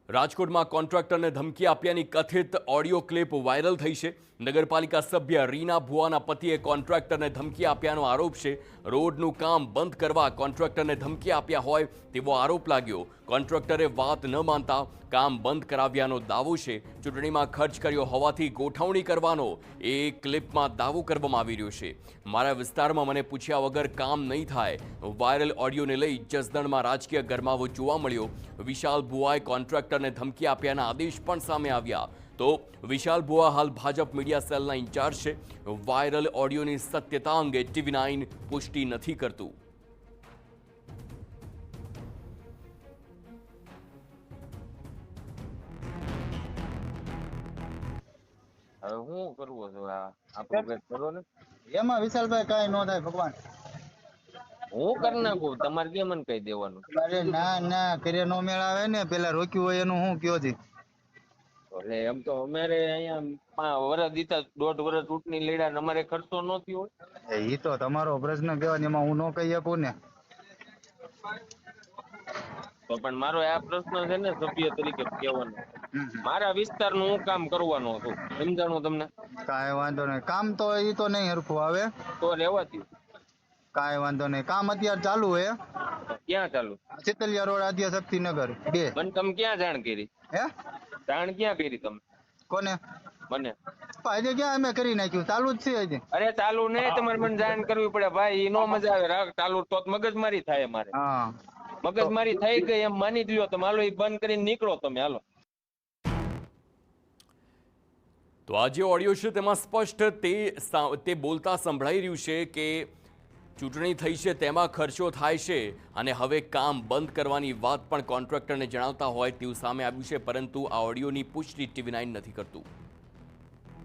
રાજકોટમાં કોન્ટ્રાક્ટરને ધમકી આપ્યાની કથિત ઓડિયો ક્લિપ વાયરલ થઈ છે। નગરપાલિકા સભ્ય રીના ભુવાના પતિએ કોન્ટ્રાક્ટરને ધમકી આપ્યાનો આરોપ છે। રોડનું કામ બંધ કરવા કોન્ટ્રાક્ટરને ધમકી આપ્યા હોય તેવો આરોપ લાગ્યો। કોન્ટ્રાક્ટરે વાત ન માનતા કામ બંધ કરાવ્યાનો દાવો છે। ચૂંટણીમાં ખર્ચ કર્યો હોવાથી ગોઠવણી કરવાનો એ ક્લિપમાં દાવો કરવામાં આવી રહ્યો છે। મારા વિસ્તારમાં મને પૂછ્યા વગર કામ નહીં થાય। વાયરલ ઓડિયોને લઈ જસદણમાં રાજકીય ગરમાવો જોવા મળ્યો। વિશાલ ભુવાએ કોન્ટ્રાક્ટરને ધમકી આપ્યાના આદેશ પણ સામે આવ્યા। તો વિશાલ ભુવા હાલ ભાજપ મીડિયા સેલના ઇન્ચાર્જ છે। વાયરલ ઓડિયોની સત્યતા અંગે TV9 પુષ્ટિ નથી કરતું। હવે હું કરવું છું આપણું કંઈક કરો ને એમાં વિશાલભાઈ કાંઈ ન થાય ભગવાન। હું કરી નાખું તમારે કેમ મને કહી દેવાનું? અરે ના ના કરે નો મેળ આવે ને પેલા રોક્યું હોય એનું હું કયો છી? એટલે એમ તો અમારે અહીંયા વર્ષ દીધા 1.5 વર્ષ ચૂંટણી લડ્યા ને અમારે ખર્ચો ન થયો હોય। એ તો તમારો પ્રશ્ન કહેવાય એમાં હું ન કહી શકું ને। તો પણ મારો આ પ્રશ્ન છે ને સભ્ય તરીકે કહેવાનો, મારા વિસ્તારનું હું કામ કરવાનો છું, સમજાણું તમને? કાંઈ વાંધો નહીં, કામ તો એ તો નહીં હરખું આવે તો રહેવાતી કાંઈ વાંધો નહીં। કામ અત્યારે ચાલુ હે। ક્યાં ચાલુ? ચેતલિયા રોડ આદ્ય શક્તિનગર 2। મને તમે ક્યાં જાણ કરી? હે જાણ ક્યાં કરી તમે કોને? મને? હજી ક્યાં અમે કરી નાખ્યું, ચાલુ જ છે હજી। અરે ચાલુ નહીં, તમારે મને જાણ કરવી પડે ભાઈ, એ નો મજા આવે। રાખ ચાલુ તો મગજમારી થાય મારે। હા મગજમારી થઈ ગઈ એમ માની જ લ્યો તમે। હાલો એ બંધ કરીને નીકળો તમે, હાલો। તો આ જે ઓડિયો છે તેમાં સ્પષ્ટ તે બોલતા સંભળાઈ રહ્યું છે કે ચૂંટણી થઈ છે તેમાં ખર્ચો થાય છે અને હવે કામ બંધ કરવાની વાત પણ કોન્ટ્રાક્ટરને જણાવતા હોય તેવું સામે આવ્યું છે, પરંતુ આ ઓડિયોની પુષ્ટિ TV9 નથી કરતું।